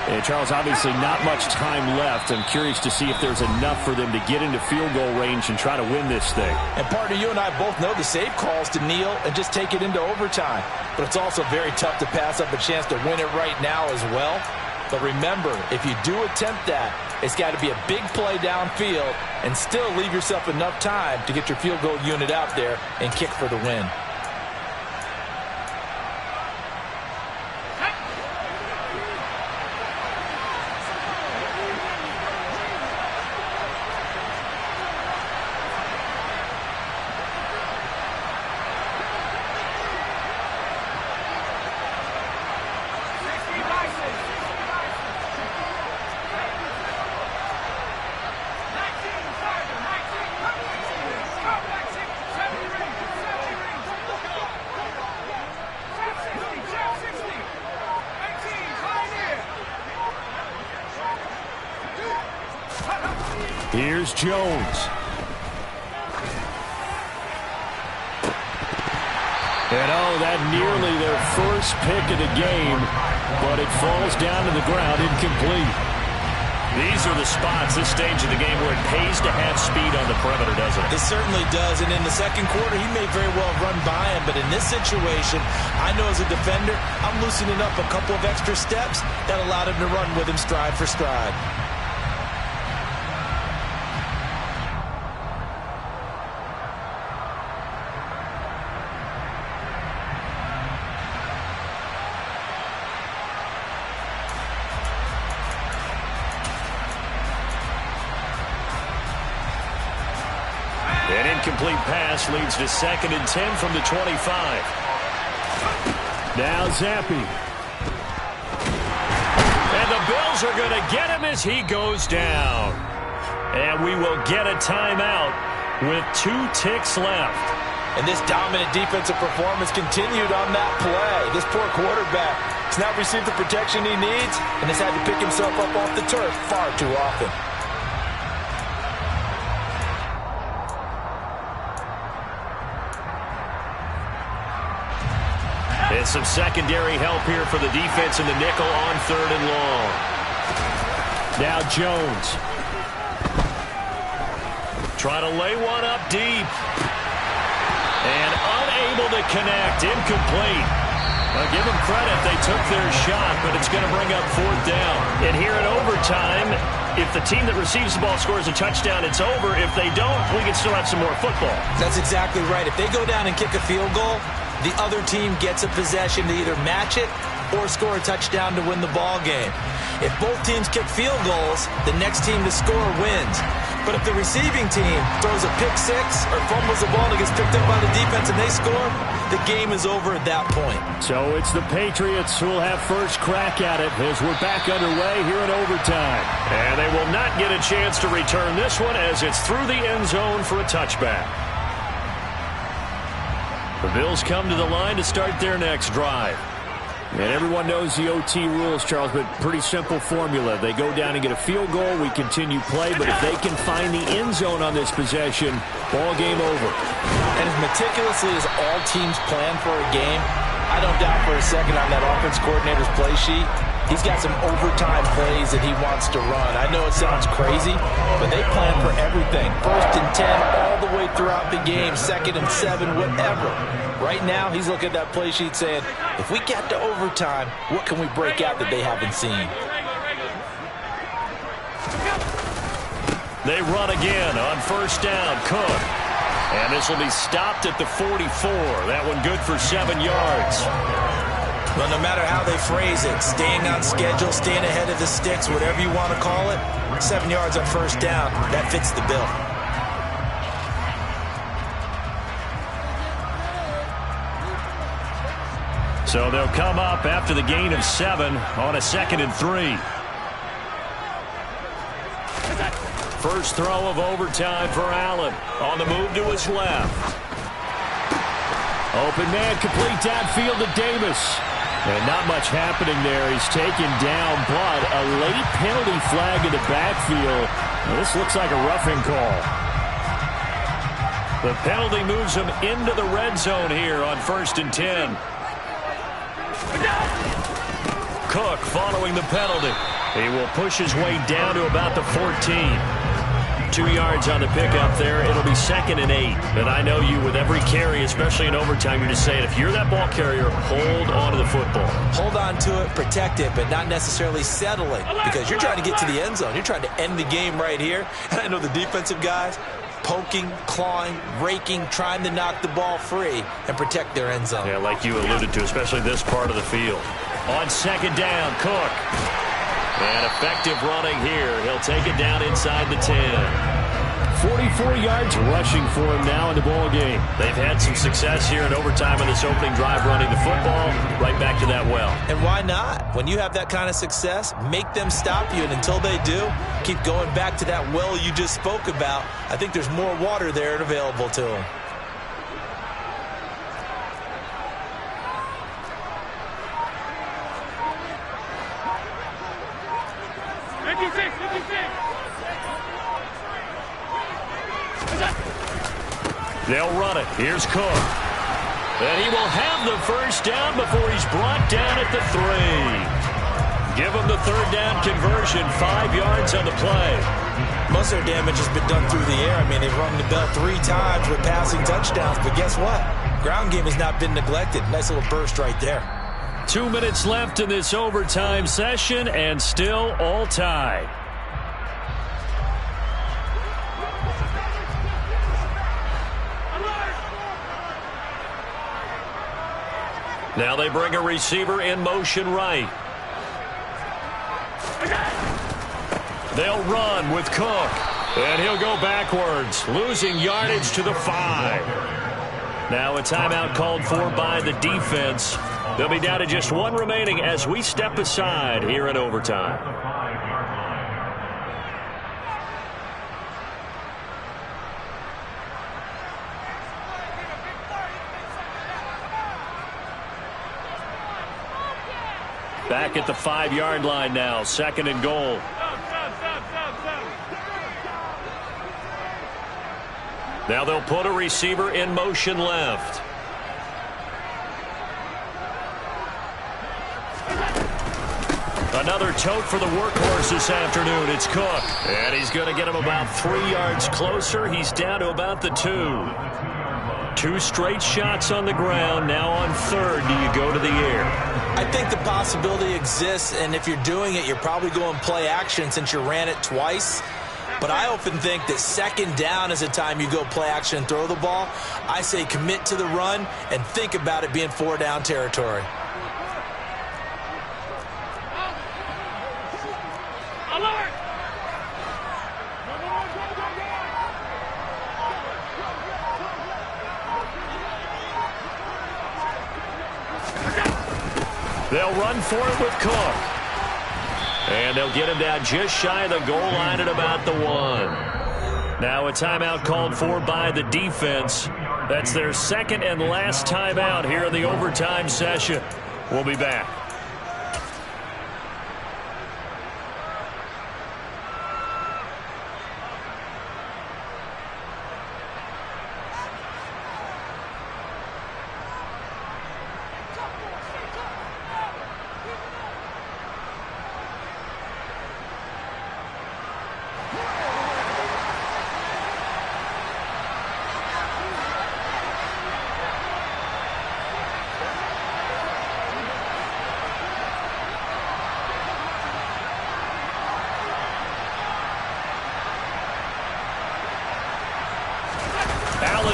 [SPEAKER 3] And Charles, obviously not much time left. I'm curious to see if there's enough for them to get into field goal range and try to win this thing.
[SPEAKER 2] And partner, you and I both know the safe calls to kneel and just take it into overtime. But it's also very tough to pass up a chance to win it right now as well. But remember, if you do attempt that, it's got to be a big play downfield and still leave yourself enough time to get your field goal unit out there and kick for the win.
[SPEAKER 3] Here's Jones. And that nearly their first pick of the game, but it falls down to the ground incomplete.
[SPEAKER 1] These are the spots, this stage of the game, where it pays to have speed on the perimeter, doesn't it?
[SPEAKER 2] It certainly does, and in the second quarter, he may very well run by him, but in this situation, I know as a defender, I'm loosening up a couple of extra steps that allowed him to run with him stride for stride.
[SPEAKER 1] Incomplete pass leads to 2nd and 10 from the 25.
[SPEAKER 3] Now Zappi.
[SPEAKER 1] And the Bills are going to get him as he goes down. And we will get a timeout with 2 ticks left.
[SPEAKER 2] And this dominant defensive performance continued on that play. This poor quarterback has not received the protection he needs and has had to pick himself up off the turf far too often.
[SPEAKER 1] And some secondary help here for the defense in the nickel on 3rd and long.
[SPEAKER 3] Now Jones.
[SPEAKER 1] Try to lay one up deep. And unable to connect. Incomplete. Give them credit. They took their shot, but it's going to bring up 4th down. And here in overtime, if the team that receives the ball scores a touchdown, it's over. If they don't, we can still have some more football.
[SPEAKER 2] That's exactly right. If they go down and kick a field goal, the other team gets a possession to either match it or score a touchdown to win the ball game. If both teams kick field goals, the next team to score wins. But if the receiving team throws a pick six or fumbles the ball and gets picked up by the defense and they score, the game is over at that point.
[SPEAKER 3] So it's the Patriots who will have first crack at it as we're back underway here in overtime.
[SPEAKER 1] And they will not get a chance to return this one as it's through the end zone for a touchback. The Bills come to the line to start their next drive.
[SPEAKER 3] And everyone knows the OT rules, Charles, but pretty simple formula. They go down and get a field goal, we continue play, but if they can find the end zone on this possession, ball game over.
[SPEAKER 2] And as meticulously as all teams plan for a game, I don't doubt for a second on that offense coordinator's play sheet, he's got some overtime plays that he wants to run. I know it sounds crazy, but they plan for everything. 1st and 10 all the way throughout the game, 2nd and 7, whatever. Right now, he's looking at that play sheet saying, if we get to overtime, what can we break out that they haven't seen?
[SPEAKER 1] They run again on 1st down. Cook. And this will be stopped at the 44. That one good for 7 yards.
[SPEAKER 2] Well, no matter how they phrase it, staying on schedule, staying ahead of the sticks, whatever you want to call it, 7 yards on 1st down, that fits the bill.
[SPEAKER 1] So they'll come up after the gain of 7 on a 2nd and 3. First throw of overtime for Allen. On the move to his left. Open man, complete downfield to Davis. And not much happening there. He's taken down, but a late penalty flag in the backfield. This looks like a roughing call. The penalty moves him into the red zone here on 1st and 10. Cook following the penalty. He will push his way down to about the 14. 2 yards on the pickup there. It'll be 2nd and 8. And I know you, with every carry, especially in overtime, you're just saying, if you're that ball carrier, hold on to the football.
[SPEAKER 2] Hold on to it, protect it, but not necessarily settle it, because you're trying to get to the end zone. You're trying to end the game right here. And I know the defensive guys poking, clawing, raking, trying to knock the ball free and protect their end zone.
[SPEAKER 1] Yeah, like you alluded to, especially this part of the field. On 2nd down, Cook. And effective running here. He'll take it down inside the 10.
[SPEAKER 3] 44 yards rushing for him now in the ball game.
[SPEAKER 1] They've had some success here in overtime in this opening drive running the football. Right back to that well.
[SPEAKER 2] And why not? When you have that kind of success, make them stop you. And until they do, keep going back to that well you just spoke about. I think there's more water there and available to them.
[SPEAKER 1] They'll run it. Here's Cook. And he will have the 1st down before he's brought down at the 3. Give him the 3rd down conversion, 5 yards on the play.
[SPEAKER 2] Most of their damage has been done through the air. I mean, they've rung the bell 3 times with passing touchdowns. But guess what? Ground game has not been neglected. Nice little burst right there.
[SPEAKER 1] 2 minutes left in this overtime session, and still all tied. Now they bring a receiver in motion right. They'll run with Cook. And he'll go backwards, losing yardage to the 5. Now a timeout called for by the defense. They'll be down to just 1 remaining as we step aside here in overtime. Back at the 5-yard line now, 2nd and goal. Now they'll put a receiver in motion left. Another tote for the workhorse this afternoon. It's Cook. And he's going to get him about 3 yards closer. He's down to about the 2. 2 straight shots on the ground. Now on 3rd, do you go to the air?
[SPEAKER 2] I think the possibility exists, and if you're doing it, you're probably going play action since you ran it twice. But I often think that 2nd down is the time you go play action and throw the ball. I say commit to the run and think about it being 4-down territory.
[SPEAKER 1] They'll run for it with Cook. And they'll get him down just shy of the goal line at about the 1. Now a timeout called for by the defense. That's their 2nd and last timeout here in the overtime session. We'll be back.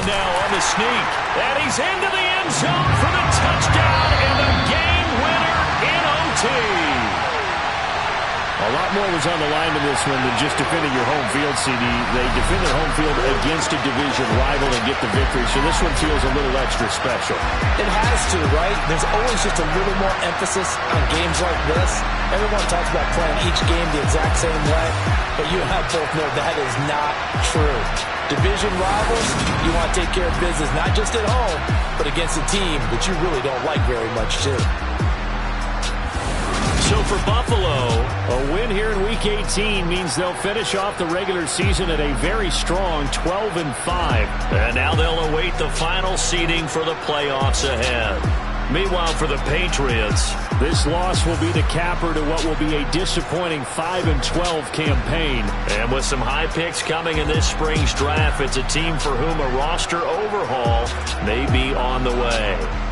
[SPEAKER 1] now on the sneak. And he's into the end zone for the touchdown and the game winner in OT.
[SPEAKER 3] A lot more was on the line in this one than just defending your home field, CD. They defend their home field against a division rival and get the victory, so this one feels a little extra special.
[SPEAKER 2] It has to, right? There's always just a little more emphasis on games like this. Everyone talks about playing each game the exact same way, but you and I both know that is not true. Division rivals, you want to take care of business not just at home, but against a team that you really don't like very much, too.
[SPEAKER 1] So for Buffalo,
[SPEAKER 3] a win here in Week 18 means they'll finish off the regular season at a very strong 12-5.
[SPEAKER 1] And now they'll await the final seeding for the playoffs ahead. Meanwhile, for the Patriots,
[SPEAKER 3] this loss will be the capper to what will be a disappointing 5-12 campaign.
[SPEAKER 1] And with some high picks coming in this spring's draft, it's a team for whom a roster overhaul may be on the way.